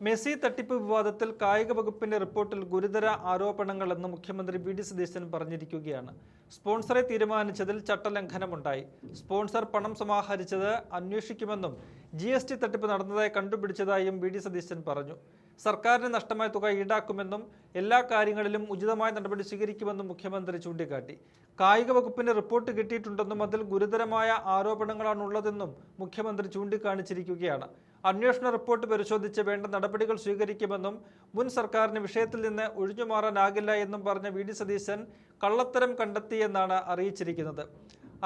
Messi തട്ടിപ്പ് വിവാദത്തിൽ കായിക വകുപ്പിന്റെ റിപ്പോർട്ടിൽ ഗുരുതര ആരോപണങ്ങളെന്ന് മുഖ്യമന്ത്രി വി.ഡി. സതീശൻ പറഞ്ഞിരിക്കുകയാണ്. സ്പോൺസറെ തീരുമാനിച്ചതിൽ ചട്ടലംഘനമുണ്ടായി. സ്പോൺസർ പണം സമാഹരിച്ചത് അന്വേഷിക്കുമെന്നും GST തട്ടിപ്പ് നടന്നതായി കണ്ടുപിടിച്ചതായും വി.ഡി. സതീശൻ പറഞ്ഞു. സർക്കാരിന് നഷ്ടമായ തുക ഈടാക്കുമെന്നും എല്ലാ കാര്യങ്ങളിലും ഉചിതമായ നടപടി സ്വീകരിക്കുമെന്നും മുഖ്യമന്ത്രി ചൂണ്ടിക്കാട്ടി. കായിക വകുപ്പിന് റിപ്പോർട്ട് കിട്ടിയിട്ടുണ്ടെന്നും അതിൽ ഗുരുതരമായ ആരോപണങ്ങളാണുള്ളതെന്നും മുഖ്യമന്ത്രി ചൂണ്ടിക്കാണിച്ചിരിക്കുകയാണ്. അന്വേഷണ റിപ്പോർട്ട് പരിശോധിച്ച് വേണ്ട നടപടികൾ സ്വീകരിക്കുമെന്നും മുൻ സർക്കാരിന് വിഷയത്തിൽ നിന്ന് ഒഴിഞ്ഞുമാറാനാകില്ല എന്നും പറഞ്ഞ വി.ഡി. സതീശൻ കള്ളത്തരം കണ്ടെത്തിയെന്നാണ് അറിയിച്ചിരിക്കുന്നത്.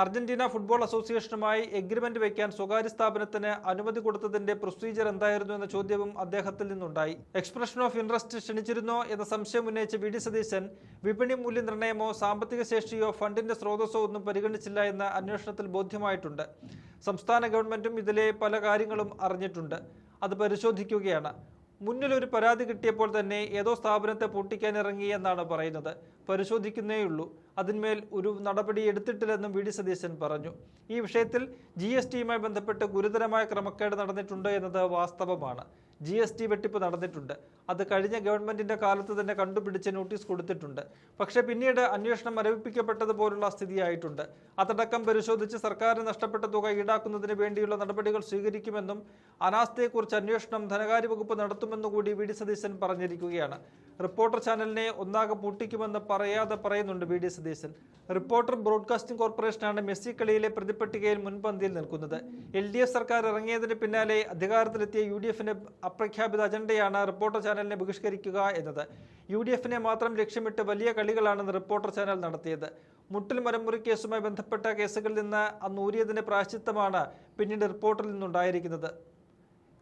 അർജന്റീന ഫുട്ബോൾ അസോസിയേഷനുമായി എഗ്രിമെന്റ് വയ്ക്കാൻ സ്വകാര്യ സ്ഥാപനത്തിന് അനുമതി കൊടുത്തതിന്റെ പ്രൊസീജിയർ എന്തായിരുന്നു എന്ന ചോദ്യവും അദ്ദേഹത്തിൽ നിന്നുണ്ടായി. എക്സ്പ്രഷൻ ഓഫ് ഇൻട്രസ്റ്റ് ക്ഷണിച്ചിരുന്നോ എന്ന സംശയം ഉന്നയിച്ച വി.ഡി. സതീശൻ വിപണി മൂല്യനിർണ്ണയമോ സാമ്പത്തിക ശേഷിയോ ഫണ്ടിന്റെ സ്രോതസ്സോ ഒന്നും പരിഗണിച്ചില്ല എന്ന് അന്വേഷണത്തിൽ ബോധ്യമായിട്ടുണ്ട്. സംസ്ഥാന ഗവൺമെന്റും ഇതിലെ പല കാര്യങ്ങളും അറിഞ്ഞിട്ടുണ്ട്. അത് പരിശോധിക്കുകയാണ്. മുന്നിലൊരു പരാതി കിട്ടിയപ്പോൾ തന്നെ ഏതോ സ്ഥാപനത്തെ പൂട്ടിക്കാനിറങ്ങി എന്നാണ് പറയുന്നത്. പരിശോധിക്കുന്നേയുള്ളൂ. അതിന്മേൽ ഒരു നടപടി എടുത്തിട്ടില്ലെന്നും വി.ഡി. സതീശൻ പറഞ്ഞു. ഈ വിഷയത്തിൽ GSTയുമായി ബന്ധപ്പെട്ട് ഗുരുതരമായ ക്രമക്കേട് നടന്നിട്ടുണ്ട് എന്നത് വാസ്തവമാണ്. GST വെട്ടിപ്പ് നടന്നിട്ടുണ്ട്. അത് കഴിഞ്ഞ ഗവൺമെന്റിന്റെ കാലത്ത് തന്നെ കണ്ടുപിടിച്ച് നോട്ടീസ് കൊടുത്തിട്ടുണ്ട്. പക്ഷേ പിന്നീട് അന്വേഷണം മരവിപ്പിക്കപ്പെട്ടതുപോലുള്ള സ്ഥിതിയായിട്ടുണ്ട്. അതടക്കം പരിശോധിച്ച് സർക്കാരിന് നഷ്ടപ്പെട്ട തുക ഈടാക്കുന്നതിന് വേണ്ടിയുള്ള നടപടികൾ സ്വീകരിക്കുമെന്നും അനാസ്ഥയെക്കുറിച്ച് അന്വേഷണം ധനകാര്യ വകുപ്പ് നടത്തുമെന്നുകൂടി വി.ഡി. സതീശൻ പറഞ്ഞിരിക്കുകയാണ്. റിപ്പോർട്ടർ ചാനലിനെ ഒന്നാകെ പൂട്ടിക്കുമെന്ന് പറയാതെ പറയുന്നുണ്ട് വി.ഡി. സതീശൻ. റിപ്പോർട്ടർ ബ്രോഡ്കാസ്റ്റിംഗ് കോർപ്പറേഷനാണ് മെസ്സി കളിയിലെ പ്രതിപട്ടികയിൽ മുൻപന്തിയിൽ നിൽക്കുന്നത്. LDF സർക്കാർ ഇറങ്ങിയതിന് പിന്നാലെ അധികാരത്തിലെത്തിയ UDFന്റെ അപ്രഖ്യാപിത അജണ്ടയാണ് റിപ്പോർട്ടർ ചാനലിനെ ബഹിഷ്കരിക്കുക എന്നത്. UDFനെ മാത്രം ലക്ഷ്യമിട്ട് വലിയ കളികളാണ് റിപ്പോർട്ടർ ചാനൽ നടത്തിയത്. മുട്ടിൽ മരമുറി കേസുമായി ബന്ധപ്പെട്ട കേസുകളിൽ നിന്ന് അന്ന് ഊരിയതിന്റെ പ്രായശ്ചിത്തമാണ് പിന്നീട് റിപ്പോർട്ടറിൽ നിന്നുണ്ടായിരിക്കുന്നത്.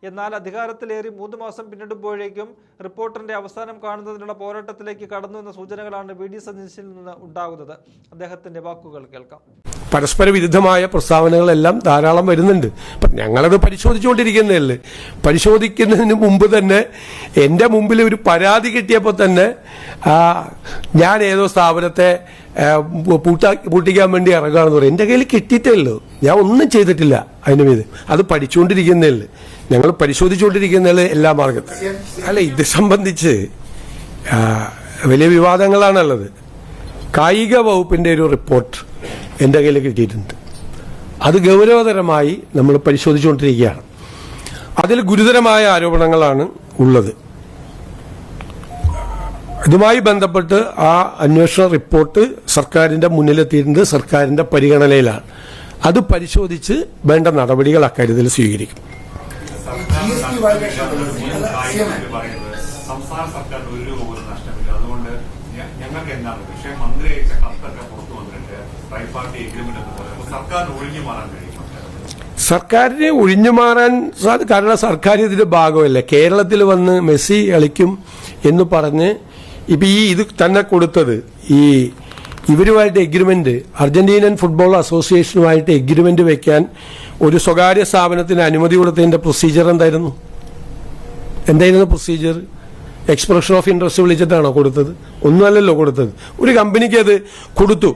എന്നാൽ അധികാരത്തിലേറി 3 മാസം പിന്നിടുമ്പോഴേക്കും റിപ്പോർട്ടറിന്റെ അവസാനം കാണുന്നതിനുള്ള പോരാട്ടത്തിലേക്ക് കടന്നു എന്ന സൂചനകളാണ് വി.ഡി. സതീശനിൽ നിന്ന് ഉണ്ടാകുന്നത്. അദ്ദേഹത്തിന്റെ വാക്കുകൾ കേൾക്കാം. പരസ്പര വിരുദ്ധമായ പ്രസ്താവനകളെല്ലാം ധാരാളം വരുന്നുണ്ട്. അപ്പം ഞങ്ങളത് പരിശോധിച്ചുകൊണ്ടിരിക്കുന്നതല്ലേ. പരിശോധിക്കുന്നതിന് മുമ്പ് തന്നെ എൻ്റെ മുമ്പിൽ ഒരു പരാതി കിട്ടിയപ്പോൾ തന്നെ ഞാൻ ഏതോ സ്ഥാപനത്തെ പൂട്ടിക്കാൻ വേണ്ടി ഇറങ്ങുകയാണെന്ന് പറയും. എൻ്റെ കയ്യിൽ കിട്ടിയിട്ടല്ലോ, ഞാൻ ഒന്നും ചെയ്തിട്ടില്ല. അതിന് മീത് അത് പഠിച്ചുകൊണ്ടിരിക്കുന്നതല്ലേ. ഞങ്ങൾ പരിശോധിച്ചുകൊണ്ടിരിക്കുന്നതല്ലേ എല്ലാ മാർഗത്തും. അല്ല, ഇത് സംബന്ധിച്ച് വലിയ വിവാദങ്ങളാണുള്ളത്. കായിക വകുപ്പിൻ്റെ ഒരു റിപ്പോർട്ട് എൻ്റെ കയ്യിൽ കിട്ടിയിട്ടുണ്ട്. അത് ഗൗരവതരമായി നമ്മൾ പരിശോധിച്ചുകൊണ്ടിരിക്കുകയാണ്. അതിൽ ഗുരുതരമായ ആരോപണങ്ങളാണ് ഉള്ളത്. ഇതുമായി ബന്ധപ്പെട്ട് ആ അന്വേഷണ റിപ്പോർട്ട് സർക്കാരിൻ്റെ മുന്നിലെത്തിയിട്ടുണ്ട്. സർക്കാരിൻ്റെ പരിഗണനയിലാണ്. അത് പരിശോധിച്ച് വേണ്ട നടപടികൾ അക്കാര്യത്തിൽ സ്വീകരിക്കും. സംസ്ഥാന സർക്കാർ ഒരു രൂപ പോലും നഷ്ടമില്ല. അതുകൊണ്ട് ഞങ്ങൾക്ക് എന്താണ് പക്ഷേ മന്ത്രി അയച്ച കത്തൊക്കെ പുറത്തു വന്നിട്ടുണ്ട്. ട്രൈപാർട്ടി എഗ്രിമെന്റ് എന്ന് പറയുമ്പോൾ സർക്കാരിന് ഒഴിഞ്ഞു മാറാൻ കഴിയും. സർക്കാരിനെ ഒഴിഞ്ഞു മാറാൻ കാരണം സർക്കാർ ഇതിന്റെ ഭാഗമല്ല. കേരളത്തിൽ വന്ന് മെസ്സി കളിക്കും എന്ന് പറഞ്ഞ് ഇപ്പം ഇത് തന്നെ കൊടുത്തത് ഇവരുമായിട്ട് എഗ്രിമെന്റ്, അർജന്റീനൻ ഫുട്ബോൾ അസോസിയേഷനുമായിട്ട് എഗ്രിമെന്റ് വെക്കാൻ ഒരു സ്വകാര്യ സ്ഥാപനത്തിന് അനുമതി കൊടുത്തതിന്റെ പ്രൊസീജിയർ എന്തായിരുന്നു പ്രൊസീജിയർ? എക്സ്പ്രഷൻ ഓഫ് ഇൻട്രസ്റ്റ് വിളിച്ചിട്ടാണോ കൊടുത്തത്? ഒന്നുമല്ലല്ലോ കൊടുത്തത്. ഒരു കമ്പനിക്ക് അത് കൊടുത്തു.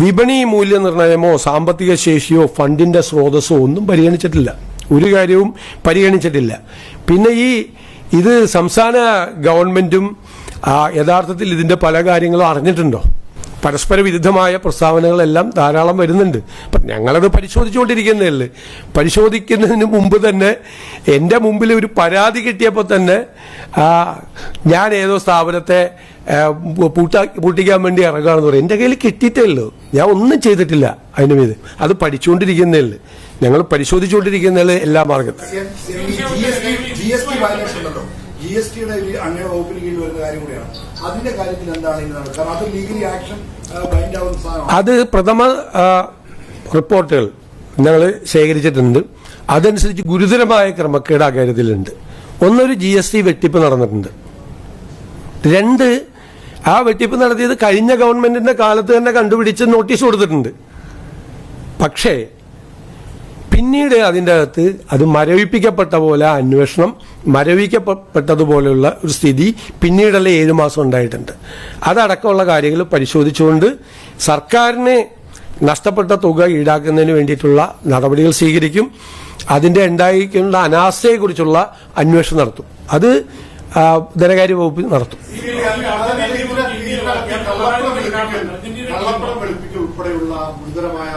വിപണി മൂല്യനിർണ്ണയമോ സാമ്പത്തിക ശേഷിയോ ഫണ്ടിന്റെ സ്രോതസ്സോ ഒന്നും പരിഗണിച്ചിട്ടില്ല. ഒരു കാര്യവും പരിഗണിച്ചിട്ടില്ല. പിന്നെ ഇത് സംസ്ഥാന ഗവൺമെന്റും യഥാർത്ഥത്തിൽ ഇതിന്റെ പല കാര്യങ്ങളും അറിഞ്ഞിട്ടുണ്ടോ? പരസ്പര വിരുദ്ധമായ പ്രസ്താവനകളെല്ലാം ധാരാളം വരുന്നുണ്ട്. അപ്പം ഞങ്ങളത് പരിശോധിച്ചുകൊണ്ടിരിക്കുന്നതല്ലേ. പരിശോധിക്കുന്നതിന് മുമ്പ് തന്നെ എൻ്റെ മുമ്പിൽ ഒരു പരാതി കിട്ടിയപ്പോൾ തന്നെ ഞാൻ ഏതോ സ്ഥാപനത്തെ പൂട്ടിക്കാൻ വേണ്ടി ഇറങ്ങുകയാണെന്ന് പറയും. എൻ്റെ കയ്യിൽ കിട്ടിയിട്ടല്ലോ, ഞാൻ ഒന്നും ചെയ്തിട്ടില്ല. അതിന് മീത് അത് പഠിച്ചുകൊണ്ടിരിക്കുന്നതല്ലേ. ഞങ്ങൾ പരിശോധിച്ചുകൊണ്ടിരിക്കുന്നതല്ലേ എല്ലാ മാർഗത്തും. GSTയുടെ അങ്ങയുടെ വകുപ്പിന് കീഴിൽ വരുന്ന കാര്യം കൂടിയാണ്. അതിന്റെ കാര്യത്തിൽ എന്താണ്? കാരണം അത് ലീഗലി ആക്ഷൻ ബൈൻഡ് ആവുന്ന സാധനമാണ്. അത് പ്രഥമ റിപ്പോർട്ടുകൾ ഞങ്ങൾ ശേഖരിച്ചിട്ടുണ്ട്. അതനുസരിച്ച് ഗുരുതരമായ ക്രമക്കേട് ആ കാര്യത്തിലുണ്ട്. ഒന്നൊരു GST വെട്ടിപ്പ് നടന്നിട്ടുണ്ട്. 2, ആ വെട്ടിപ്പ് നടത്തിയത് കഴിഞ്ഞ ഗവൺമെന്റിന്റെ കാലത്ത് തന്നെ കണ്ടുപിടിച്ച് നോട്ടീസ് കൊടുത്തിട്ടുണ്ട്. പക്ഷേ പിന്നീട് അതിൻ്റെ അകത്ത് അത് മരവിപ്പിക്കപ്പെട്ട പോലെ അന്വേഷണം മരവിക്കപ്പെട്ടതുപോലെയുള്ള ഒരു സ്ഥിതി പിന്നീടല്ല 7 മാസം ഉണ്ടായിട്ടുണ്ട്. അതടക്കമുള്ള കാര്യങ്ങൾ പരിശോധിച്ചുകൊണ്ട് സർക്കാരിന് നഷ്ടപ്പെട്ട തുക ഈടാക്കുന്നതിന് വേണ്ടിയിട്ടുള്ള നടപടികൾ സ്വീകരിക്കും. അതിന്റെ ഉണ്ടായിരിക്കുന്ന അനാസ്ഥയെക്കുറിച്ചുള്ള അന്വേഷണം നടത്തും. അത് ധനകാര്യ വകുപ്പ് നടത്തും. കള്ളപ്പണം വെളുപ്പിക്കൽ ഉൾപ്പെടെയുള്ള ഗുരുതരമായ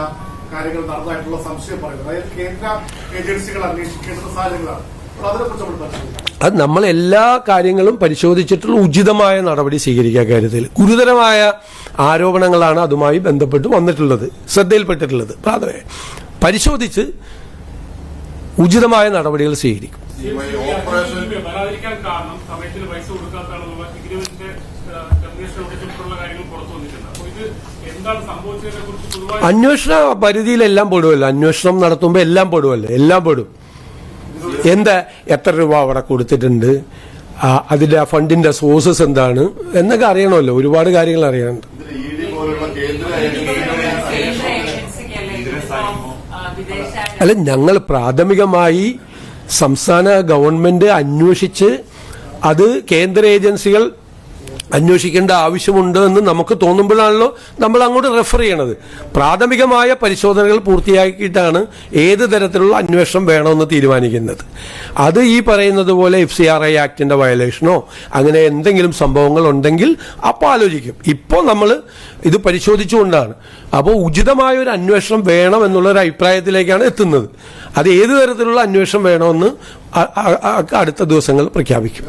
കാര്യങ്ങൾ നടന്നതായിട്ടുള്ള സംശയം പറയുന്നത് അതായത് കേന്ദ്ര ഏജൻസികൾ അന്വേഷിക്കേണ്ട സാഹചര്യങ്ങളാണ്. അതിനെക്കുറിച്ച് നമ്മൾ പരിശോധിക്കണം. അത് നമ്മൾ എല്ലാ കാര്യങ്ങളും പരിശോധിച്ചിട്ടുള്ള ഉചിതമായ നടപടി സ്വീകരിക്കുക. കാര്യത്തിൽ ഗുരുതരമായ ആരോപണങ്ങളാണ് അതുമായി ബന്ധപ്പെട്ട് വന്നിട്ടുള്ളത്, ശ്രദ്ധയിൽപ്പെട്ടിട്ടുള്ളത്. പരിശോധിച്ച് ഉചിതമായ നടപടികൾ സ്വീകരിക്കും. വരാതിരിക്കാൻ കാരണം സമയത്തിന് പൈസ കൊടുക്കാത്തതാണെന്നുള്ള എഗ്രിമെന്റിന്റെ ഉൾപ്പെടെയുള്ള കാര്യങ്ങൾ പുറത്തു വന്നിട്ടുണ്ട്. അപ്പോൾ ഇത് എന്താണ് സംഭവിച്ചതിനെ കുറിച്ച് പൊതുവായി അന്വേഷണ പരിധിയിലെല്ലാം പെടുമല്ലോ. അന്വേഷണം നടത്തുമ്പോൾ എല്ലാം പെടുമല്ലോ, എല്ലാം പെടും. എന്താ, എത്ര രൂപ അവിടെ കൊടുത്തിട്ടുണ്ട്, അതിന്റെ ഫണ്ടിന്റെ സോഴ്സസ് എന്താണ് എന്നൊക്കെ അറിയണമല്ലോ. ഒരുപാട് കാര്യങ്ങൾ അറിയാനുണ്ട്. അല്ല, ഞങ്ങൾ പ്രാഥമികമായി സംസ്ഥാന ഗവൺമെന്റ് അന്വേഷിച്ച് അത് കേന്ദ്ര ഏജൻസികൾ അന്വേഷിക്കേണ്ട ആവശ്യമുണ്ട് എന്ന് നമുക്ക് തോന്നുമ്പോഴാണല്ലോ നമ്മൾ അങ്ങോട്ട് റെഫർ ചെയ്യണത്. പ്രാഥമികമായ പരിശോധനകൾ പൂർത്തിയാക്കിയിട്ടാണ് ഏത് തരത്തിലുള്ള അന്വേഷണം വേണമെന്ന് തീരുമാനിക്കുന്നത്. അത് ഈ പറയുന്നത് പോലെ FCRI ആക്ടിന്റെ വയലേഷനോ അങ്ങനെ എന്തെങ്കിലും സംഭവങ്ങൾ ഉണ്ടെങ്കിൽ അപ്പോൾ ആലോചിക്കും. ഇപ്പോൾ നമ്മൾ ഇത് പരിശോധിച്ചുകൊണ്ടാണ്. അപ്പോൾ ഉചിതമായ ഒരു അന്വേഷണം വേണം എന്നുള്ളൊരു അഭിപ്രായത്തിലേക്കാണ് എത്തുന്നത്. അത് ഏത് തരത്തിലുള്ള അന്വേഷണം വേണമെന്ന് അടുത്ത ദിവസങ്ങൾ പ്രഖ്യാപിക്കും.